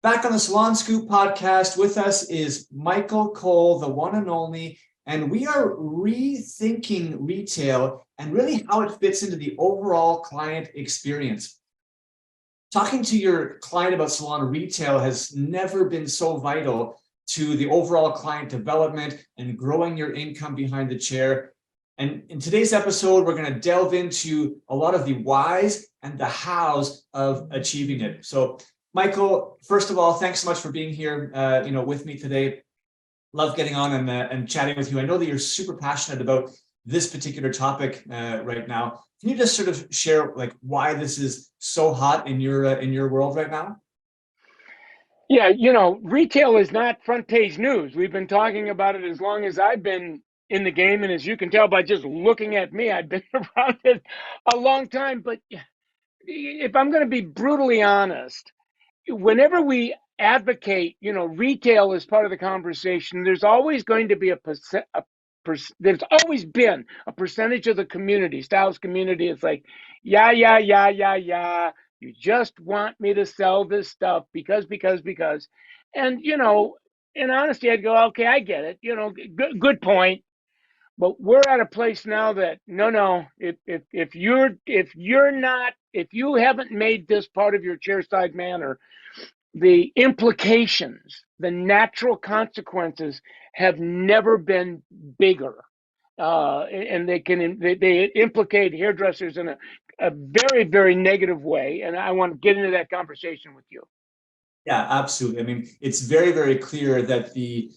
Back on the Salon Scoop podcast with us is Michael Cole, the one and only, and we are rethinking retail and really how it fits into the overall client experience. Talking to your client about salon retail has never been so vital to the overall client development and growing your income behind the chair. And in today's episode, we're going to delve into a lot of the whys and the hows of achieving it. So Michael, first of all, thanks so much for being here, with me today. Love getting on and chatting with you. I know that you're super passionate about this particular topic right now. Can you just sort of share like why this is so hot in your world right now? Yeah, retail is not front page news. We've been talking about it as long as I've been in the game, and as you can tell by just looking at me, I've been around it a long time. But if I'm going to be brutally honest, whenever we advocate, retail as part of the conversation, there's always going to be there's always been a percentage of the community, styles community. It's like, yeah. You just want me to sell this stuff because. And, in honesty, I'd go, okay, I get it. Good point. But we're at a place now that no, if you haven't made this part of your chairside manner, the implications, the natural consequences have never been bigger. And they implicate hairdressers in a very, very negative way. And I want to get into that conversation with you. Yeah, absolutely. I mean, it's very, very clear that the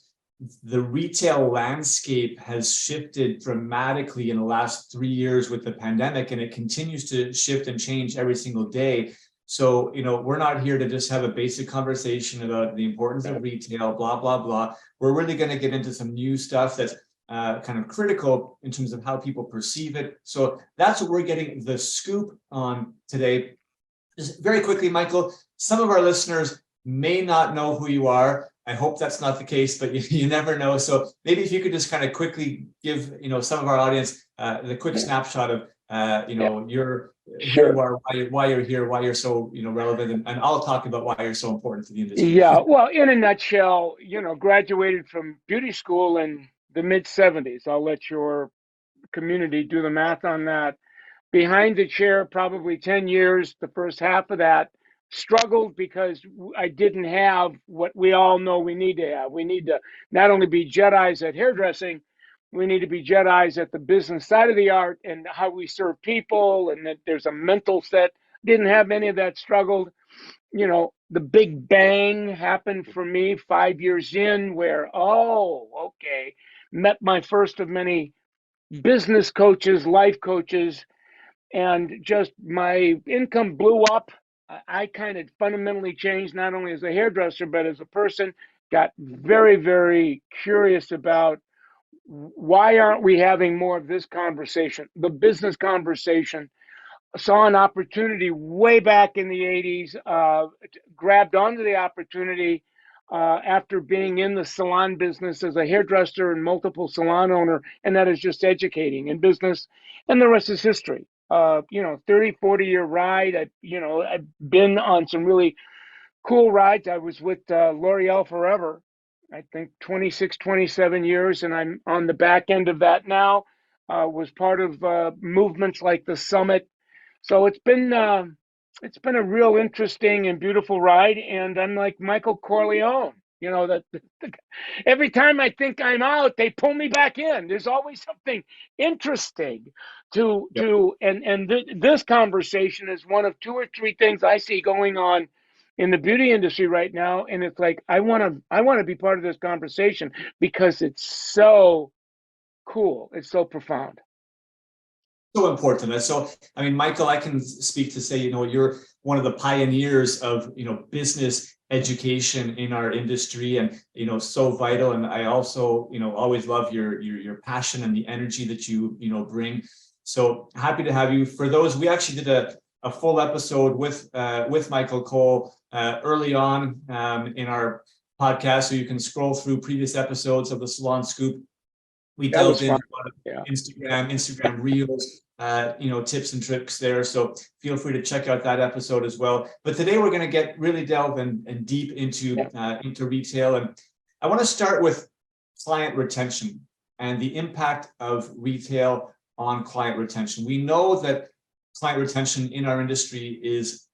retail landscape has shifted dramatically in the last 3 years with the pandemic, and it continues to shift and change every single day. So, we're not here to just have a basic conversation about the importance of retail, blah, blah, blah. We're really going to get into some new stuff that's kind of critical in terms of how people perceive it. So that's what we're getting the scoop on today. Just very quickly, Michael, some of our listeners may not know who you are. I hope that's not the case, but you never know. So maybe if you could just kind of quickly give, some of our audience the quick snapshot of, your who you are, why you're here, why you're so, relevant, and I'll talk about why you're so important to the industry. Yeah, well, in a nutshell, graduated from beauty school in the mid 70s. I'll let your community do the math on that. Behind the chair, probably 10 years. The first half of that struggled because I didn't have what we all know we need to have. We need to not only be Jedis at hairdressing, we need to be Jedis at the business side of the art and how we serve people, and that there's a mental set. Didn't have any of that, struggled. The big bang happened for me 5 years in where, okay, met my first of many business coaches, life coaches, and just my income blew up. I kind of fundamentally changed, not only as a hairdresser, but as a person. Got very, very curious about why aren't we having more of this conversation, the business conversation. Saw an opportunity way back in the 80s, grabbed onto the opportunity after being in the salon business as a hairdresser and multiple salon owner, and that is just educating in business, and the rest is history. 30, 40-year ride. I've been on some really cool rides. I was with L'Oreal forever, I think 26, 27 years, and I'm on the back end of that now. Was part of movements like the Summit. So it's been a real interesting and beautiful ride. And I'm like Michael Corleone, that every time I think I'm out, they pull me back in. There's always something interesting this conversation is one of 2 or 3 things I see going on in the beauty industry right now, and it's like I want to be part of this conversation because it's so cool. It's so profound. So important. So, I mean, Michael, I can speak to say, you're one of the pioneers of, business education in our industry, and, so vital. And I also, always love your passion and the energy that you, bring. So happy to have you. For those, we actually did a full episode with Michael Cole early on in our podcast. So you can scroll through previous episodes of the Salon Scoop. We delved into Instagram Reels, tips and tricks there. So feel free to check out that episode as well. But today we're going to get really delve and deep into retail. And I want to start with client retention and the impact of retail on client retention. We know that client retention in our industry is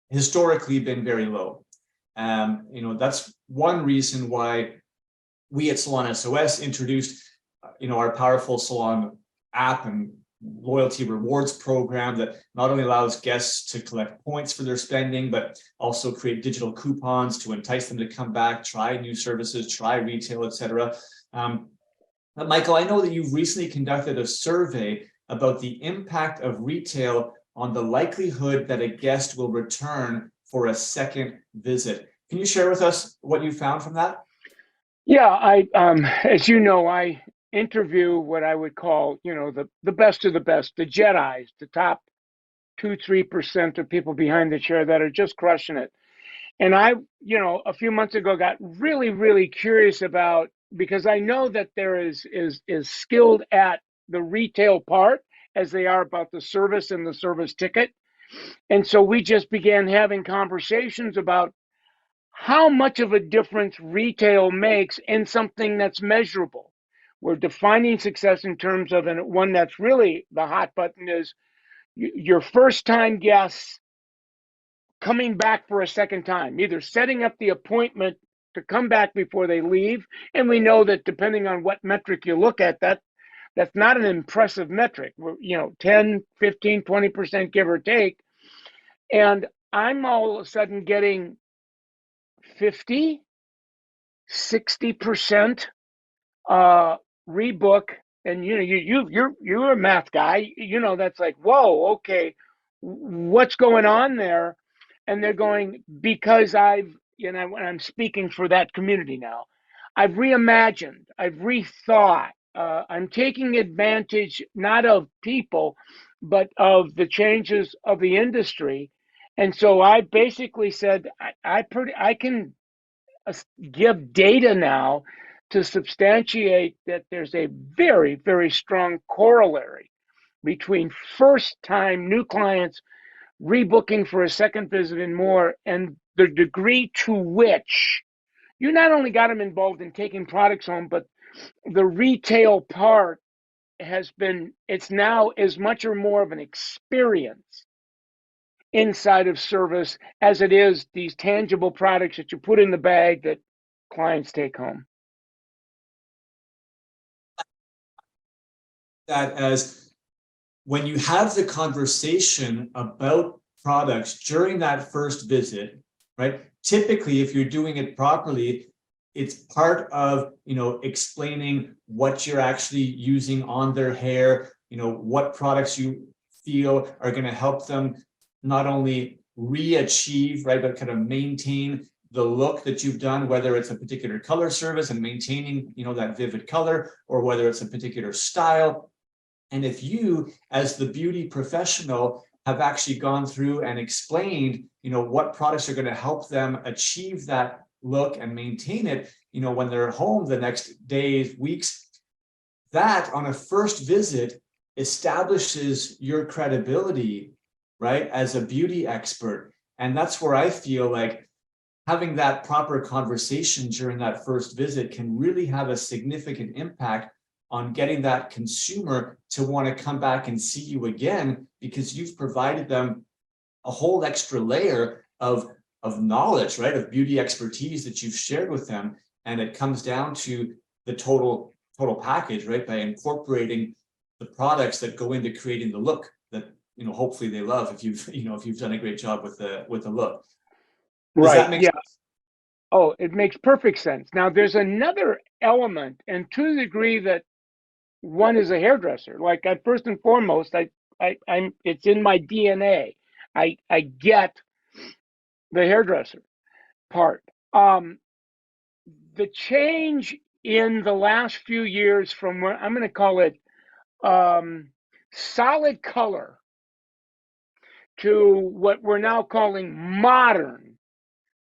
historically been very low. That's one reason why we at Salon S.O.S introduced, our powerful Salon app and loyalty rewards program that not only allows guests to collect points for their spending, but also create digital coupons to entice them to come back, try new services, try retail, etc. Michael, I know that you've recently conducted a survey about the impact of retail on the likelihood that a guest will return for a second visit. Can you share with us what you found from that? Yeah, as you know, I interview what I would call, the best of the best, the Jedis, the top 2-3% of people behind the chair that are just crushing it. And I, a few months ago got really, really curious about, because I know that there is skilled at the retail part as they are about the service and the service ticket. And so we just began having conversations about how much of a difference retail makes in something that's measurable. We're defining success in terms of, and one that's really the hot button is your first time guests coming back for a second time, either setting up the appointment to come back before they leave. And we know that depending on what metric you look at, that's not an impressive metric. 10, 15, 20% give or take. And I'm all of a sudden getting 50, 60% rebook. And you're a math guy. That's like, whoa, okay, what's going on there? And they're going, because I'm speaking for that community now. I've reimagined, I've rethought. I'm taking advantage not of people, but of the changes of the industry. And so I basically said, I can give data now to substantiate that there's a very, very strong corollary between first-time new clients rebooking for a second visit and more, and the degree to which you not only got them involved in taking products home, but the retail part it's now as much or more of an experience inside of service as it is these tangible products that you put in the bag that clients take home. That as when you have the conversation about products during that first visit, right? Typically, if you're doing it properly, it's part of, explaining what you're actually using on their hair, what products you feel are going to help them not only re-achieve, right, but kind of maintain the look that you've done, whether it's a particular color service and maintaining, that vivid color, or whether it's a particular style. And if you, as the beauty professional, have actually gone through and explained, what products are going to help them achieve that look and maintain it, when they're home the next days, weeks, that on a first visit establishes your credibility, right, as a beauty expert. And that's where I feel like having that proper conversation during that first visit can really have a significant impact on getting that consumer to want to come back and see you again, because you've provided them a whole extra layer of knowledge, right, of beauty expertise that you've shared with them. And it comes down to the total package, right, by incorporating the products that go into creating the look that, hopefully they love if you've done a great job with the look. Does Right. that make Yeah. sense? Oh, it makes perfect sense. Now, there's another element, and to the degree that one is a hairdresser, like first and foremost, I'm it's in my DNA. I get the hairdresser part. The change in the last few years from what I'm going to call it solid color to what we're now calling modern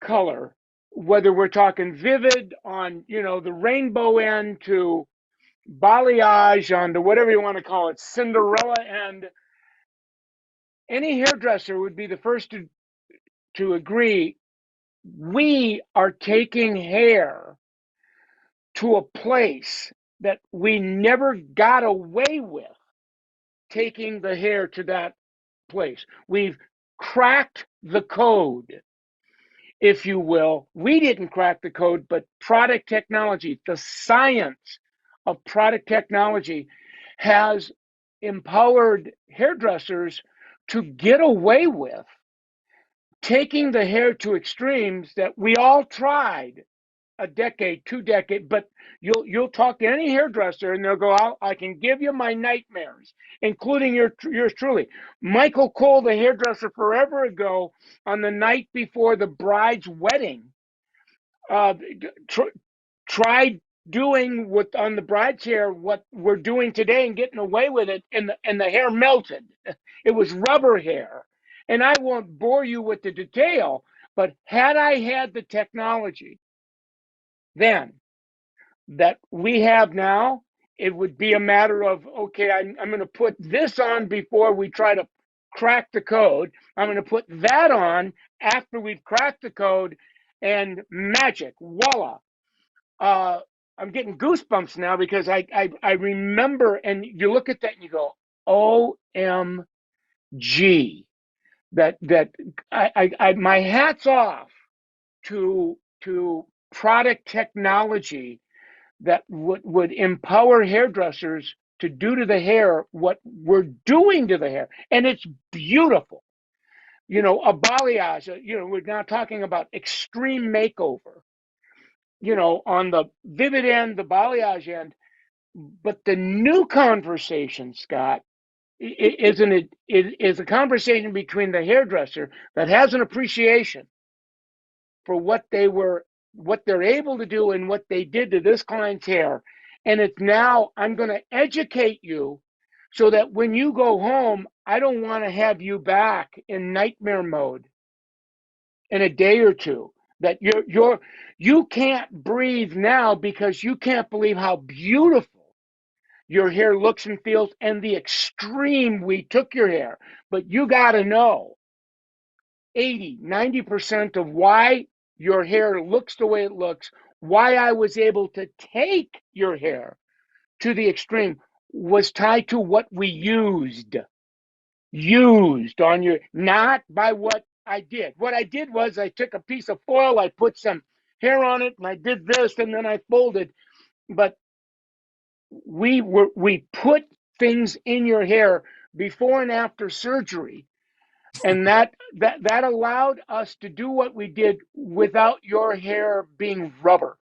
color, whether we're talking vivid on the rainbow end to balayage, on the whatever you want to call it, Cinderella, and any hairdresser would be the first to agree. We are taking hair to a place that we never got away with taking the hair to that place. We've cracked the code, if you will. We didn't crack the code, but product technology, the science of product technology, has empowered hairdressers to get away with taking the hair to extremes that we all tried a decade, 2 decades, but you'll talk to any hairdresser and they'll go, I can give you my nightmares, including yours truly. Michael Cole, the hairdresser forever ago, on the night before the bride's wedding, tried doing what on the bride's hair what we're doing today and getting away with it, and the hair melted. It was rubber hair. And I won't bore you with the detail, but had I had the technology then that we have now, it would be a matter of, okay, I'm going to put this on before we try to crack the code. I'm going to put that on after we've cracked the code, and magic, voila. I'm getting goosebumps now because I remember, and you look at that and you go, OMG, that my hat's off to product technology that would empower hairdressers to do to the hair what we're doing to the hair. And it's beautiful. You know, a balayage, we're now talking about extreme makeover, on the vivid end, the balayage end. But the new conversation, Scott, is a conversation between the hairdresser that has an appreciation for what they're able to do and what they did to this client's hair. And it's now, I'm going to educate you so that when you go home, I don't want to have you back in nightmare mode in a day or two. That you can't breathe now because you can't believe how beautiful your hair looks and feels and the extreme we took your hair. But you got to know 80-90% of why your hair looks the way it looks, why I was able to take your hair to the extreme, was tied to what we used on your, not by what I did. What I did was I took a piece of foil, I put some hair on it, and I did this, and then I folded. But we put things in your hair before and after surgery, and that allowed us to do what we did without your hair being rubber.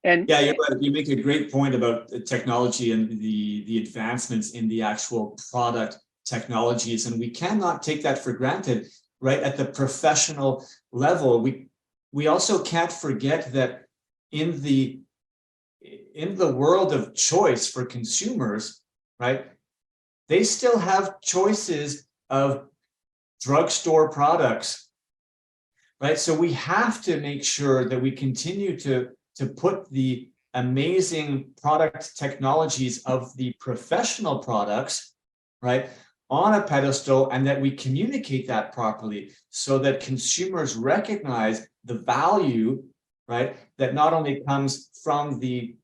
And yeah, you're right. You make a great point about the technology and the advancements in the actual product technologies, and we cannot take that for granted. Right at the professional level, we also can't forget that in the world of choice for consumers, right, they still have choices of drugstore products, right? So we have to make sure that we continue to put the amazing product technologies of the professional products, right, on a pedestal, and that we communicate that properly so that consumers recognize the value, right, that not only comes from the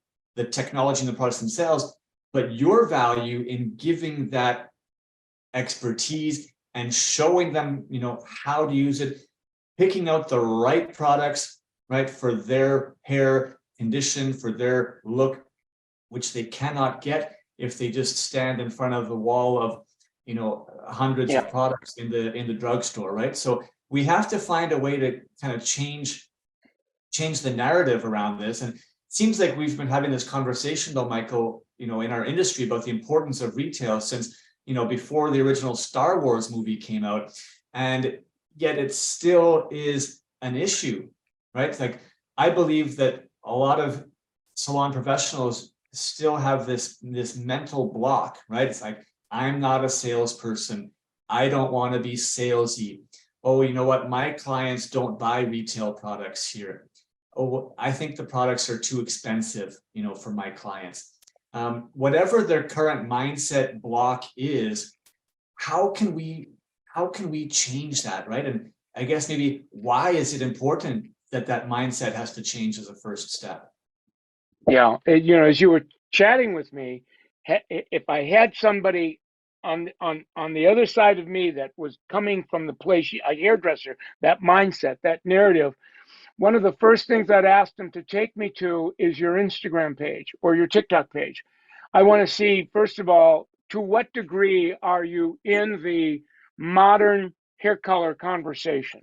technology and the products themselves, but your value in giving that expertise and showing them, how to use it, picking out the right products, right, for their hair condition, for their look, which they cannot get if they just stand in front of the wall of, hundreds of products in the drugstore, right? So we have to find a way to kind of change the narrative around this. And it seems like we've been having this conversation, though, Michael, in our industry about the importance of retail since, before the original Star Wars movie came out. And yet it still is an issue, right? Like, I believe that a lot of salon professionals still have this mental block, right? It's like, I'm not a salesperson. I don't want to be salesy. Oh, you know what? My clients don't buy retail products here. oh, I think the products are too expensive, for my clients. Whatever their current mindset block is, how can we change that, right? And I guess maybe why is it important that that mindset has to change as a first step? Yeah, as you were chatting with me, if I had somebody on the other side of me that was coming from the place, a hairdresser, that mindset, that narrative, one of the first things I'd ask them to take me to is your Instagram page or your TikTok page. I want to see, first of all, to what degree are you in the modern hair color conversation?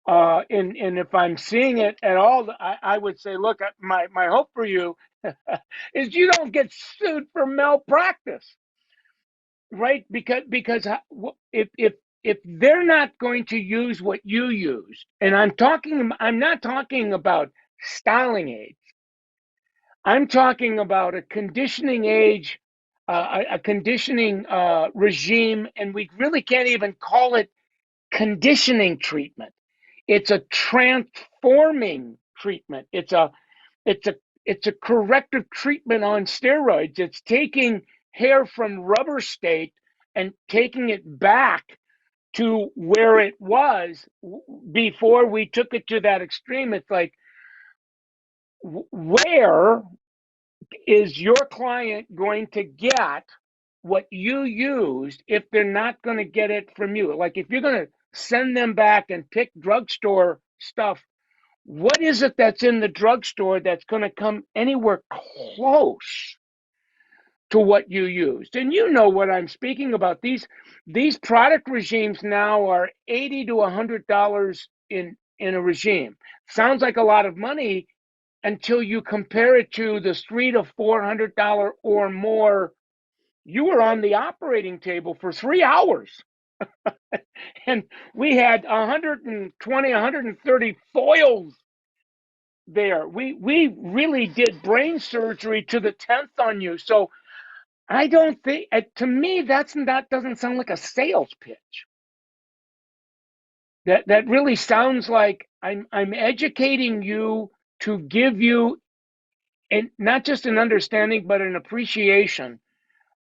And if I'm seeing it at all, I would say, look, my hope for you is you don't get sued for malpractice, right? Because if they're not going to use what you used, and I'm not talking about styling aids. I'm talking about a conditioning age, a conditioning regime, and we really can't even call it conditioning treatment. It's a transforming treatment. It's a it's a corrective treatment on steroids. It's taking hair from rubber state and taking it back to where it was before we took it to that extreme. It's like, where is your client going to get what you used if they're not going to get it from you? Like, if you're going to send them back and pick drugstore stuff, what is it that's in the drugstore that's going to come anywhere close to what you used? And you know what I'm speaking about. These product regimes now are $80 to $100 in a regime. Sounds like a lot of money until you compare it to the $300 to $400 or more. You were on the operating table for 3 hours. And we had 120, 130 foils there. We really did brain surgery to the 10th on you. So I don't think, to me, that doesn't sound like a sales pitch. That really sounds like I'm educating you to give you, and not just an understanding, but an appreciation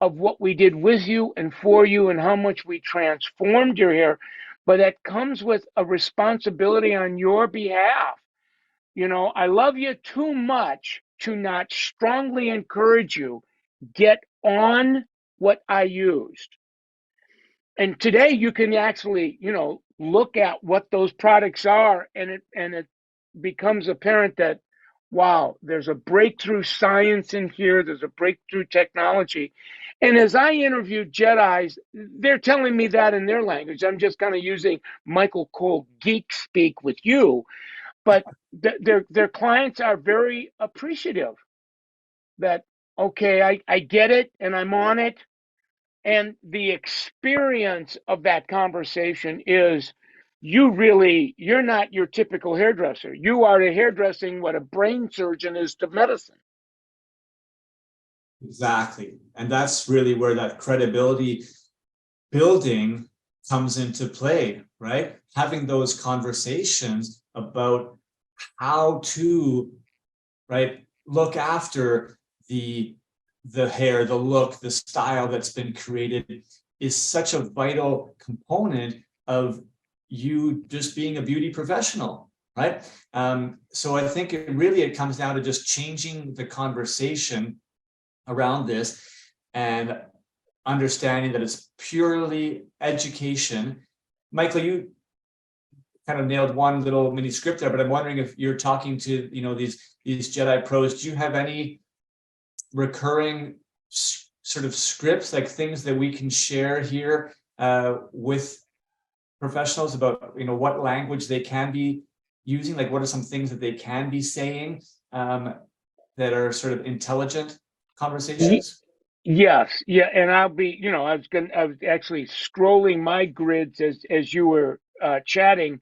of what we did with you and for you and how much we transformed your hair. But that comes with a responsibility on your behalf. I love you too much to not strongly encourage you. Get on what I used. And today you can actually, look at what those products are, and it becomes apparent that, wow, there's a breakthrough science in here, there's a breakthrough technology. And as I interviewed Jedis, they're telling me that in their language. I'm just kind of using Michael Cole geek speak with you, but their clients are very appreciative that, okay, I get it and I'm on it. And the experience of that conversation is, you're not your typical hairdresser. You are to hairdressing what a brain surgeon is to medicine. Exactly. And that's really where that credibility building comes into play, right? Having those conversations about how to, right, look after the hair, the look, the style that's been created is such a vital component of you just being a beauty professional, right? So I think it comes down to just changing the conversation around this and understanding that it's purely education. Michael, you kind of nailed one little mini script there, but I'm wondering if you're talking to, these Jedi pros, do you have any recurring sort of scripts, like things that we can share here with professionals about, what language they can be using? Like, what are some things that they can be saying that are sort of intelligent conversations? Yes, yeah, and I'll be, I was actually scrolling my grids as you were chatting,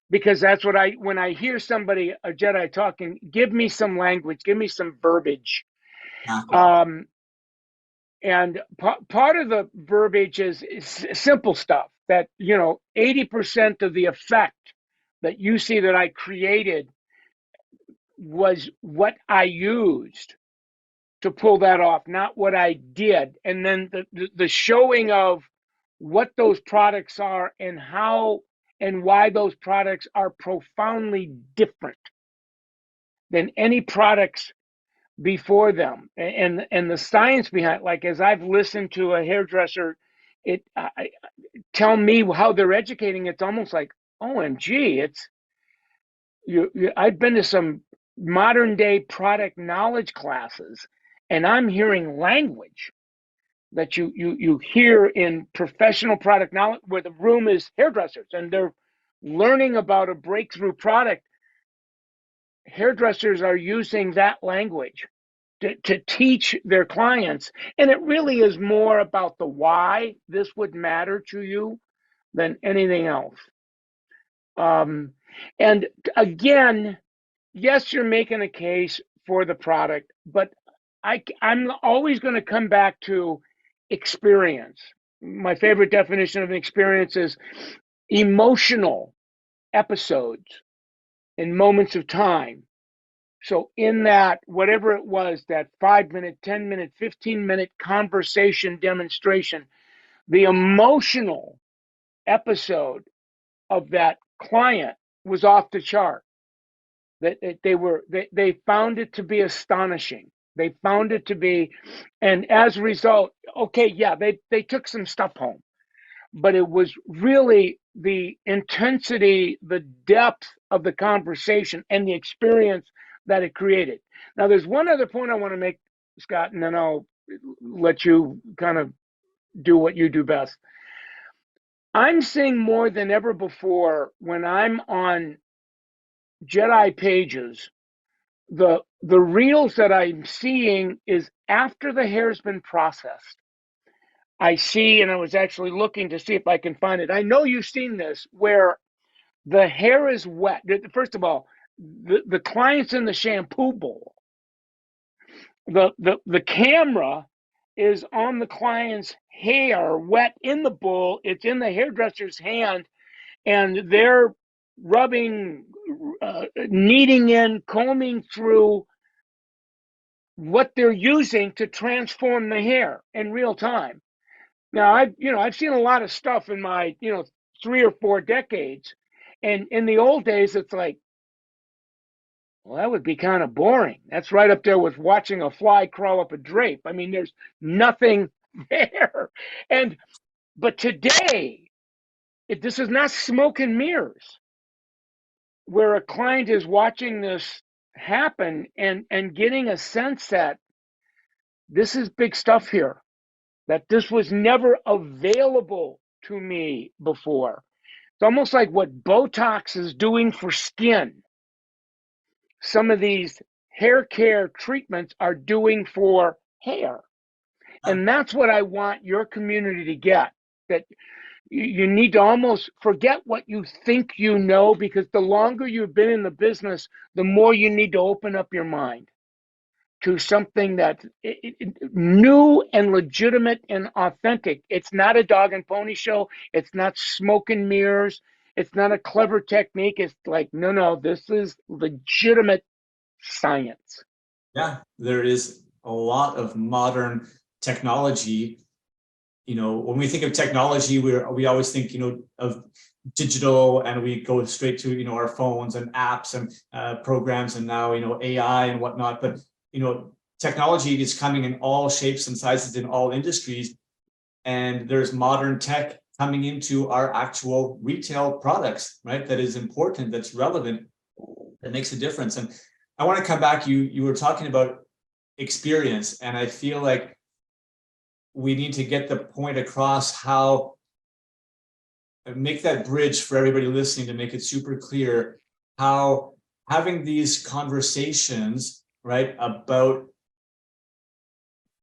because that's what when I hear somebody, a Jedi talking, give me some language, give me some verbiage. Exactly. And part of the verbiage is simple stuff that, 80% of the effect that you see that I created was what I used to pull that off, not what I did. And then the showing of what those products are and how and why those products are profoundly different than any products before them, and the science behind, like, as I've listened to a hairdresser tell me how they're educating, it's almost like, OMG, it's I've been to some modern day product knowledge classes, and I'm hearing language that you hear in professional product knowledge, where the room is hairdressers and they're learning about a breakthrough product. Hairdressers are using that language to teach their clients, and it really is more about the why this would matter to you than anything else. And again, yes, you're making a case for the product, but I'm always going to come back to experience. My favorite definition of an experience is emotional episodes in moments of time. So in that, whatever it was, that 5-minute, 10-minute, 15-minute conversation demonstration, the emotional episode of that client was off the chart. That they found it to be astonishing. They found it to be, and as a result, okay, yeah, they took some stuff home, but it was really the intensity, the depth of the conversation and the experience that it created. Now, there's one other point I want to make, Scott, and then I'll let you kind of do what you do best. I'm seeing more than ever before, when I'm on Jedi pages, the reels that I'm seeing is after the hair's been processed. I see, and I was actually looking to see if I can find it. I know you've seen this, where the hair is wet. First of all, the client's in the shampoo bowl. The camera is on the client's hair, wet in the bowl. It's in the hairdresser's hand, and they're rubbing, kneading in, combing through what they're using to transform the hair in real time. Now, I've seen a lot of stuff in my 3 or 4 decades, and in the old days, it's like, well, that would be kind of boring. That's right up there with watching a fly crawl up a drape. I mean, there's nothing there. But today, this is not smoke and mirrors, where a client is watching this happen and getting a sense that this is big stuff here, that this was never available to me before. It's almost like what Botox is doing for skin. Some of these hair care treatments are doing for hair. And that's what I want your community to get, that you need to almost forget what you think you know, because the longer you've been in the business, the more you need to open up your mind to something that's new and legitimate and authentic. It's not a dog and pony show. It's not smoke and mirrors. It's not a clever technique. It's like, no, this is legitimate science. Yeah, there is a lot of modern technology. When we think of technology, we always think, of digital, and we go straight to, our phones and apps and programs, and now, AI and whatnot. But, technology is coming in all shapes and sizes in all industries. And there's modern tech coming into our actual retail products, right? That is important, that's relevant, that makes a difference. And I want to come back, you were talking about experience, and I feel like we need to get the point across, how make that bridge for everybody listening, to make it super clear how having these conversations, right, about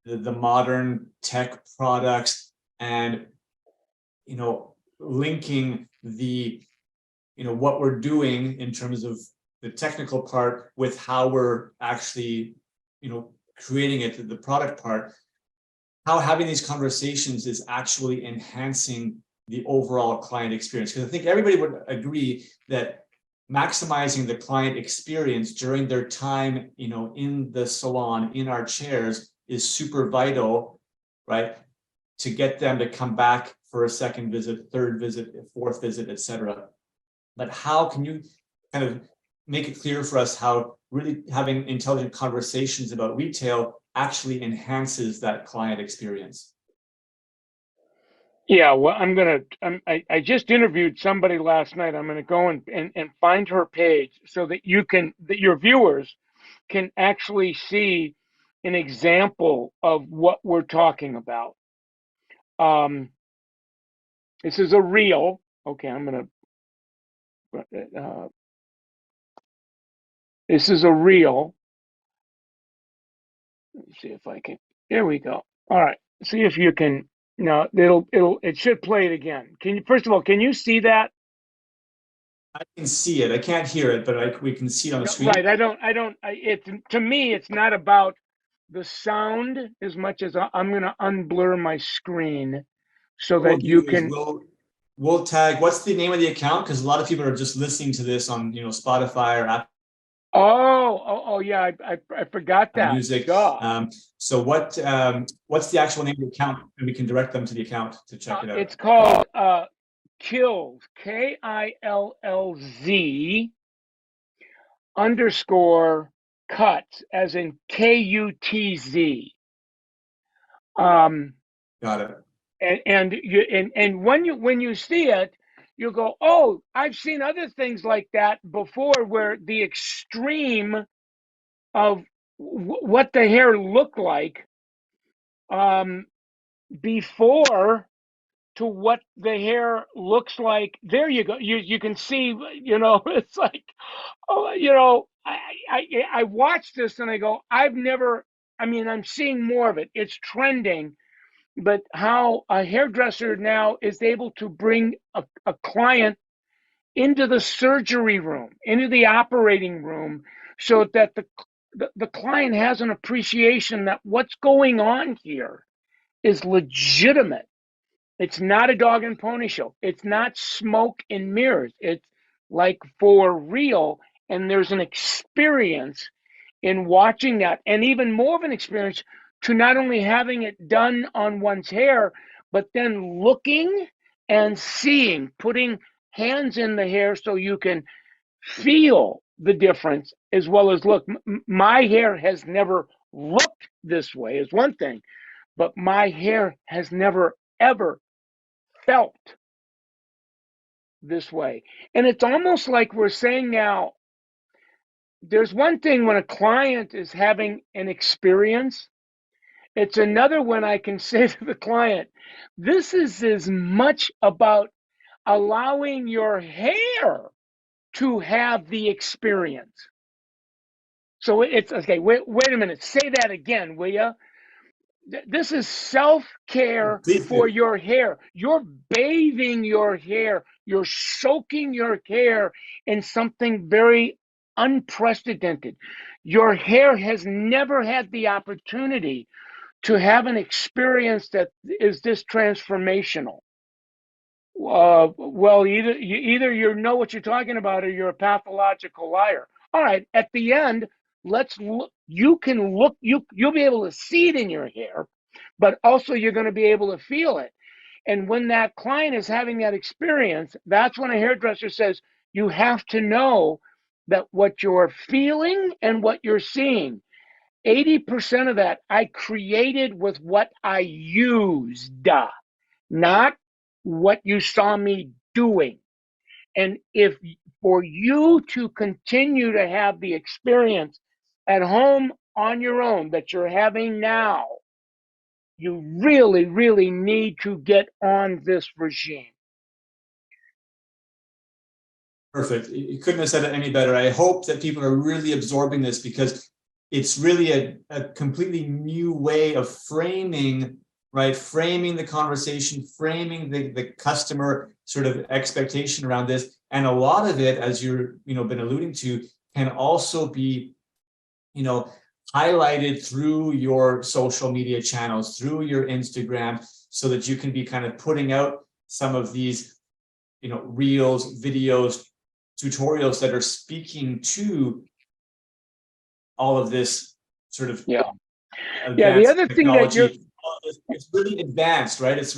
the modern tech products, and linking the what we're doing in terms of the technical part with how we're actually creating it, the product part, how having these conversations is actually enhancing the overall client experience. Because I think everybody would agree that maximizing the client experience during their time, in the salon, in our chairs, is super vital, right? To get them to come back for a second visit, third visit, fourth visit, etc. But how can you kind of make it clear for us how really having intelligent conversations about retail actually enhances that client experience? Yeah, well, I just interviewed somebody last night. I'm gonna go and find her page so that your viewers can actually see an example of what we're talking about. This is a reel. Okay, this is a reel. Let me see if I can. There we go. All right. See if you can. No, it should play it again. First of all, can you see that? I can see it. I can't hear it, but we can see it on the No, screen. right. To me, it's not about the sound as much as I'm going to unblur my screen so What we'll that you do is can. we'll tag. What's the name of the account? Because a lot of people are just listening to this on Spotify or Apple Oh, yeah. I forgot that. Music. Duh. So what's the actual name of the account, and we can direct them to the account to check it out. It's called Kills, KILLZ _ cuts, as in KUTZ. Got it. And when you see it, you go, oh, I've seen other things like that before, where the extreme of what the hair looked like before to what the hair looks like. There you go. You can see, it's like, oh, I watched this and I go, I'm seeing more of it. It's trending. But how a hairdresser now is able to bring a client into the surgery room, into the operating room, so that the client has an appreciation that what's going on here is legitimate. It's not a dog and pony show. It's not smoke and mirrors. It's like for real. And there's an experience in watching that, and even more of an experience to not only having it done on one's hair, but then looking and seeing, putting hands in the hair so you can feel the difference as well as look. My hair has never looked this way, is one thing, but my hair has never, ever felt this way. And it's almost like we're saying now, there's one thing when a client is having an experience. It's another when I can say to the client, this is as much about allowing your hair to have the experience. So it's okay. Wait a minute. Say that again, will you? This is self-care for your hair. You're bathing your hair. You're soaking your hair in something very unprecedented. Your hair has never had the opportunity to have an experience that is this transformational. Well, either you know what you're talking about, or you're a pathological liar. All right, at the end, let's look. You can look. You'll be able to see it in your hair, but also you're going to be able to feel it. And when that client is having that experience, that's when a hairdresser says, you have to know that what you're feeling and what you're seeing, 80% of that I created with what I used, not what you saw me doing. And if for you to continue to have the experience at home on your own that you're having now, you really, really need to get on this regime. Perfect. You couldn't have said it any better. I hope that people are really absorbing this, because it's really a completely new way of framing, right? Framing the conversation, framing the customer sort of expectation around this. And a lot of it, as you're, been alluding to, can also be, highlighted through your social media channels, through your Instagram, so that you can be kind of putting out some of these, reels, videos, tutorials that are speaking to all of this sort of Yeah. Yeah. The advanced other thing that you're, technology. It's really advanced, right? It's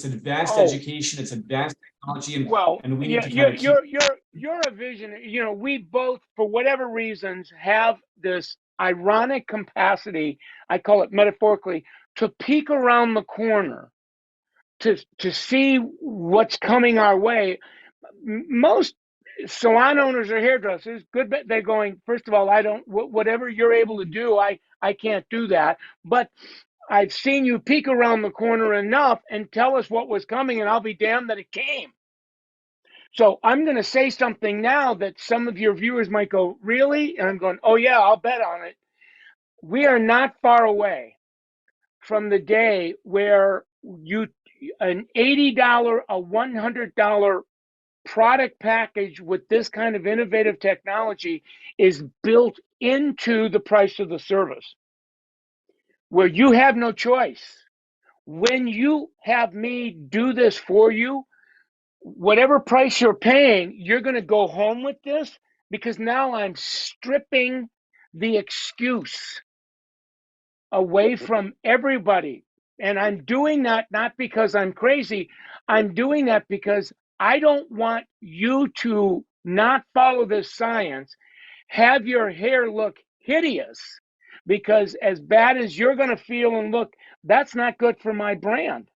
advanced oh, education, it's advanced technology, well, and we need yeah, to kind of keep. you're a vision. You know, we both, for whatever reasons, have this ironic capacity. I call it metaphorically to peek around the corner to see what's coming our way. Most salon owners or hairdressers, good, but they're going. First of all, I don't. Whatever you're able to do, I can't do that. But I've seen you peek around the corner enough and tell us what was coming, and I'll be damned that it came. So I'm going to say something now that some of your viewers might go, really? And I'm going, oh, yeah, I'll bet on it. We are not far away from the day where an $80, a $100 product package with this kind of innovative technology is built into the price of the service, where you have no choice. When you have me do this for you, whatever price you're paying, you're going to go home with this, because now I'm stripping the excuse away from everybody. And I'm doing that not because I'm crazy. I'm doing that because I don't want you to not follow this science, have your hair look hideous, because as bad as you're going to feel and look, that's not good for my brand.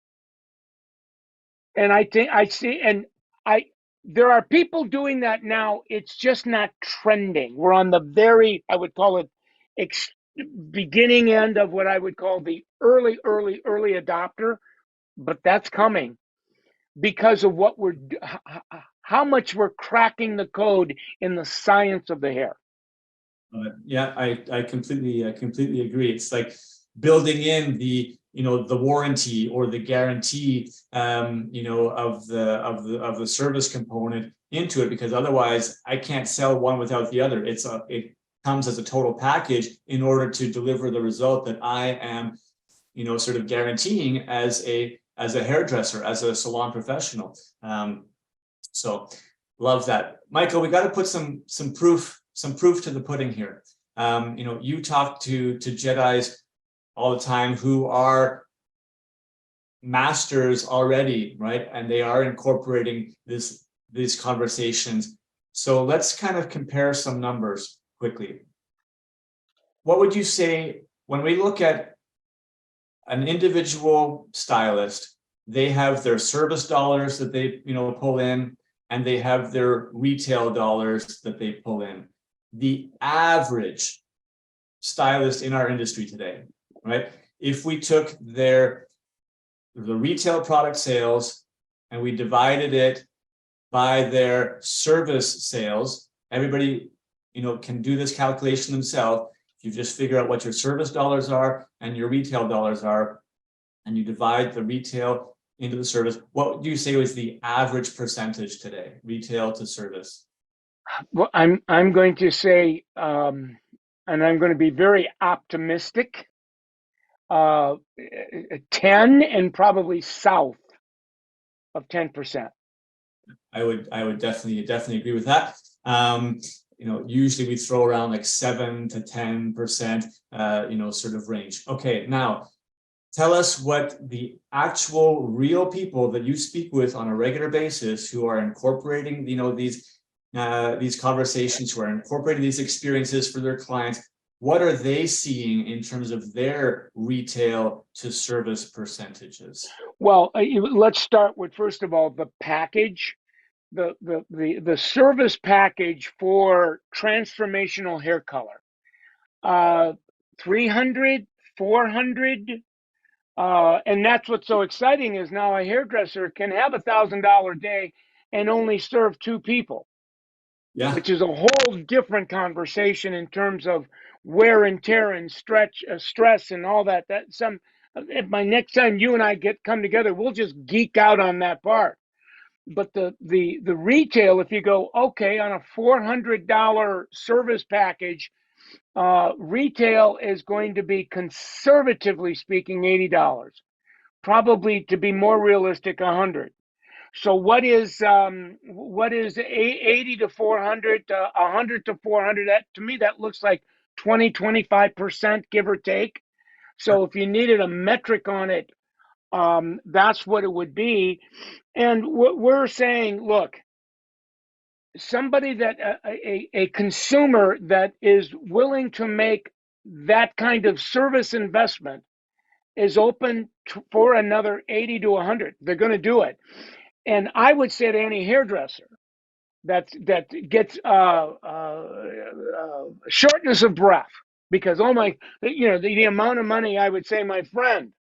And I think I see, and I, there are people doing that now. It's just not trending. We're on the very, I would call it, beginning end of what I would call the early adopter, but that's coming because of what we're, how much we're cracking the code in the science of the hair. Yeah, I completely agree. It's like building in the, the warranty or the guarantee, of the service component into it, because otherwise I can't sell one without the other. It comes as a total package in order to deliver the result that I am, sort of guaranteeing as a hairdresser, as a salon professional. So love that, Michael. We got to put some proof to the pudding here. You talk to Jedis all the time who are masters already, right? And they are incorporating these conversations. So let's kind of compare some numbers quickly. What would you say when we look at an individual stylist? They have their service dollars that they, pull in, and they have their retail dollars that they pull in. The average stylist in our industry today, right? If we took the retail product sales and we divided it by their service sales, everybody, can do this calculation themselves. If you just figure out what your service dollars are and your retail dollars are, and you divide the retail into the service, what would you say was the average percentage today, retail to service? Well, I'm going to say, and I'm going to be very optimistic, 10 and probably south of 10%. I would definitely agree with that. Usually we throw around like 7 to 10%, sort of range. Okay, now tell us what the actual real people that you speak with on a regular basis who are incorporating, these conversations, who are incorporating these experiences for their clients, what are they seeing in terms of their retail to service percentages? Well, let's start with, first of all, the package, the service package for transformational hair color. 300, 400, and that's what's so exciting is now a hairdresser can have $1,000 day and only serve 2 people. Yeah, which is a whole different conversation in terms of wear and tear and stress and all that. If my next time you and I come together, we'll just geek out on that part. But the retail, if you go, okay, on a $400 service package, retail is going to be, conservatively speaking, $80. Probably, to be more realistic, $100. So what is 80 to 400, 100 to 400? That to me that looks like 20-25% give or take. So if you needed a metric on it, that's what it would be. And we're saying, look, somebody that a consumer that is willing to make that kind of service investment is open for another 80 to 100. They're going to do it. And I would say to any hairdresser that gets shortness of breath because oh my, the amount of money, I would say, my friend,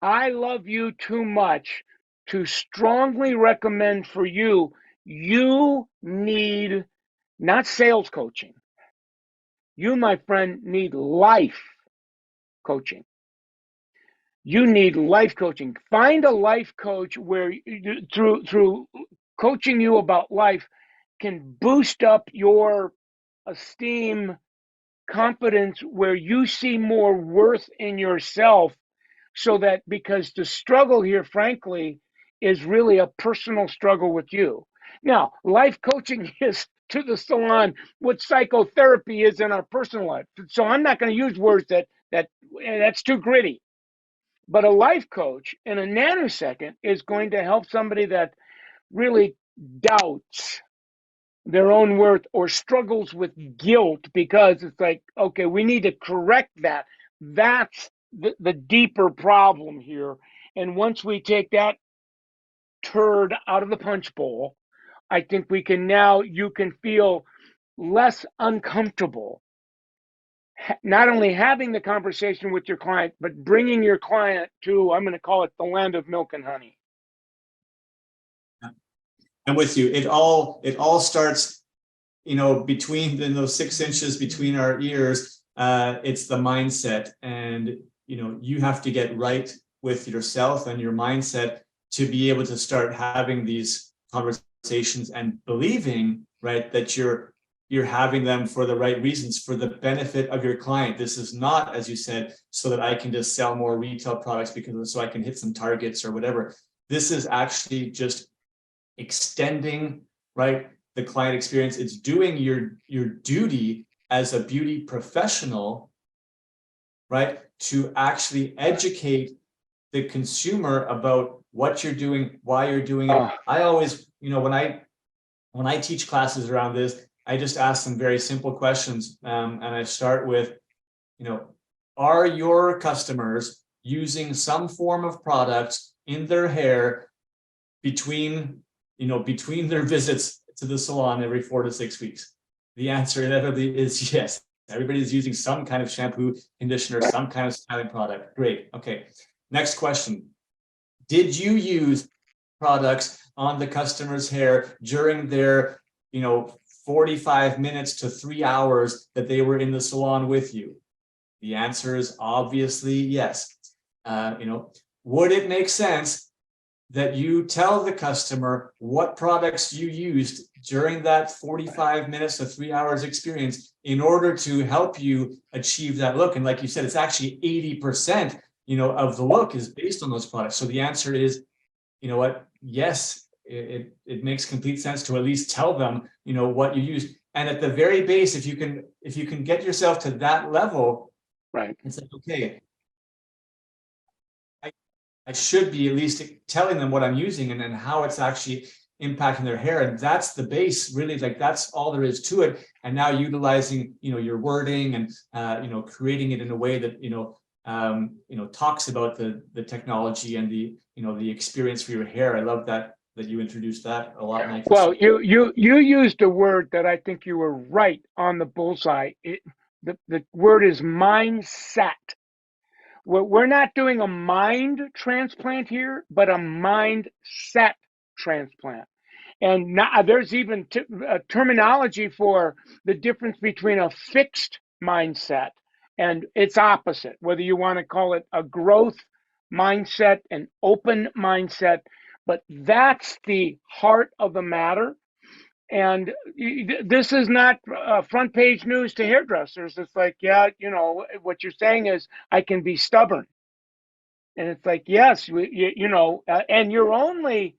I love you too much to strongly recommend for you. You need not sales coaching. You, my friend, need life coaching. You need life coaching. Find a life coach where through coaching you about life can boost up your esteem, confidence, where you see more worth in yourself, so that because the struggle here, frankly, is really a personal struggle with you. Now, life coaching is to the salon what psychotherapy is in our personal life. So I'm not going to use words that's too gritty. But a life coach in a nanosecond is going to help somebody that really doubts their own worth or struggles with guilt because it's like, okay, we need to correct that. That's the deeper problem here. And once we take that turd out of the punch bowl, I think you can feel less uncomfortable not only having the conversation with your client, but bringing your client to, I'm going to call it the land of milk and honey. I'm with you. It all starts, between those 6 inches between our ears. It's the mindset, and you have to get right with yourself and your mindset to be able to start having these conversations and believing, right, that you're having them for the right reasons, for the benefit of your client. This is not, as you said, so that I can just sell more retail products because so I can hit some targets or whatever. This is actually just extending, right, the client experience. It's doing your duty as a beauty professional, right, to actually educate the consumer about what you're doing, why you're doing it. I always, when I teach classes around this, I just ask them very simple questions, and I start with, are your customers using some form of product in their hair between their visits to the salon every 4 to 6 weeks? The answer inevitably is yes. Everybody's using some kind of shampoo, conditioner, some kind of styling product. Great. Okay. Next question. Did you use products on the customer's hair during their, 45 minutes to 3 hours that they were in the salon with you? The answer is obviously yes. Would it make sense that you tell the customer what products you used during that 45 minutes to 3 hours experience in order to help you achieve that look? And like you said, it's actually 80%, of the look is based on those products. So the answer is, yes, it makes complete sense to at least tell them, what you use. And at the very base, if you can get yourself to that level, right, it's like, okay, I should be at least telling them what I'm using and how it's actually impacting their hair. And that's the base, really, like that's all there is to it. And now utilizing, your wording and, creating it in a way that, talks about the technology and the experience for your hair. I love that you introduced that a lot, Mike. Well, you used a word that I think you were right on the bullseye. The word is mindset. We're not doing a mind transplant here, but a mindset transplant. And now there's even terminology for the difference between a fixed mindset and its opposite, whether you want to call it a growth mindset, an open mindset. But that's the heart of the matter. And this is not front page news to hairdressers. It's like, yeah, what you're saying is I can be stubborn. And it's like, yes, and you're only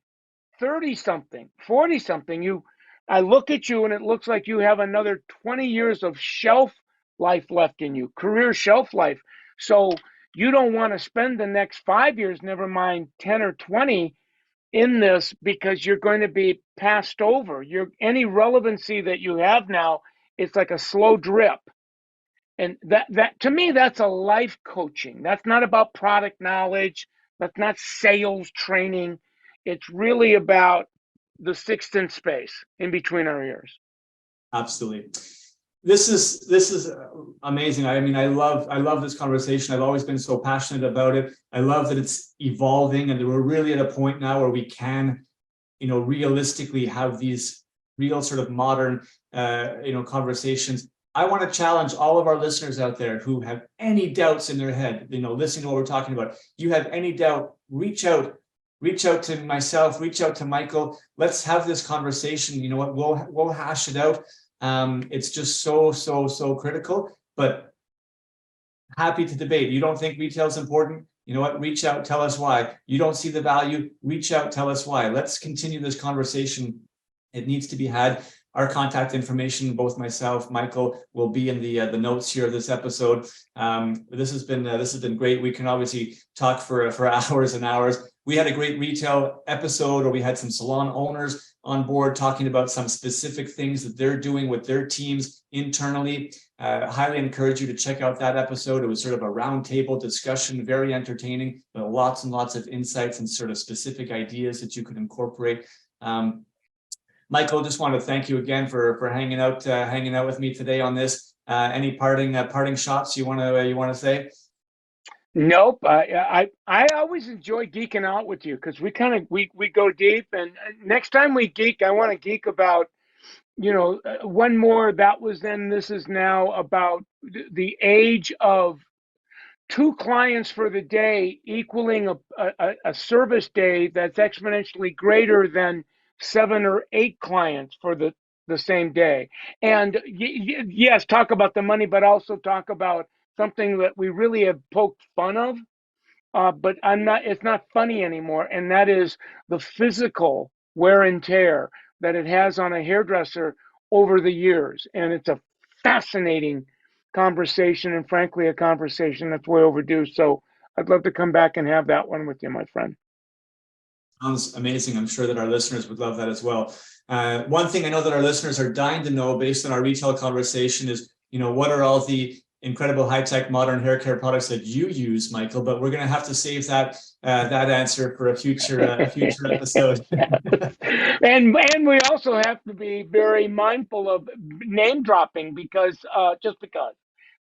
30 something, 40 something, I look at you and it looks like you have another 20 years of shelf life left in you, career shelf life. So you don't want to spend the next 5 years, never mind 10 or 20, in this, because you're going to be passed over. Any relevancy that you have now, it's like a slow drip. And that to me, that's a life coaching. That's not about product knowledge. That's not sales training. It's really about the sixth sense space in between our ears. Absolutely. This is amazing. I mean, I love this conversation. I've always been so passionate about it. I love that it's evolving, and we're really at a point now where we can, realistically have these real sort of modern, conversations. I want to challenge all of our listeners out there who have any doubts in their head, listening to what we're talking about. You have any doubt, reach out to myself, reach out to Michael. Let's have this conversation. You know what? We'll hash it out. It's just so critical, but happy to debate. You don't think retail is important? You know what? Reach out, tell us why. You don't see the value? Reach out, tell us why. Let's continue this conversation. It needs to be had. Our contact information, both myself, Michael, will be in the notes here of this episode. This has been great. We can obviously talk for hours and hours. We had a great retail episode, or we had some salon owners on board talking about some specific things that they're doing with their teams internally. Highly encourage you to check out that episode. It was sort of a roundtable discussion, very entertaining, but lots and lots of insights and sort of specific ideas that you could incorporate. Michael, just want to thank you again for hanging out with me today on this. Any parting shots you want to say? Nope. I always enjoy geeking out with you, because we go deep. And next time we geek, I want to geek about, one more that was then, this is now, about the age of 2 clients for the day equaling a service day that's exponentially greater than 7 or 8 clients for the same day. And yes, talk about the money, but also talk about something that we really have poked fun of, but it's not funny anymore. And that is the physical wear and tear that it has on a hairdresser over the years. And it's a fascinating conversation, and frankly, a conversation that's way overdue. So I'd love to come back and have that one with you, my friend. Sounds amazing. I'm sure that our listeners would love that as well. One thing I know that our listeners are dying to know, based on our retail conversation, is, what are all the incredible high-tech modern hair care products that you use, Michael? But we're going to have to save that answer for a future episode. and we also have to be very mindful of name dropping, because just because.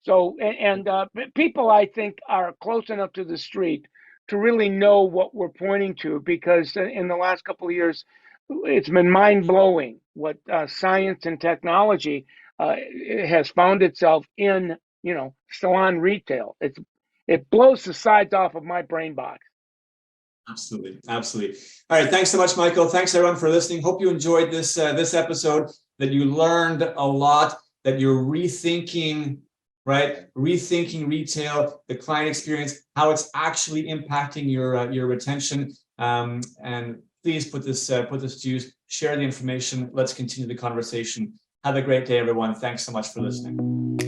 So, and people, I think, are close enough to the street to really know what we're pointing to, because in the last couple of years, it's been mind-blowing what science and technology has found itself in, salon retail. It blows the sides off of my brain box. Absolutely. All right. Thanks so much, Michael. Thanks everyone for listening. Hope you enjoyed this episode, that you learned a lot, that you're rethinking retail, the client experience, how it's actually impacting your retention. And please put this to use. Share the information. Let's continue the conversation. Have a great day, everyone. Thanks so much for listening.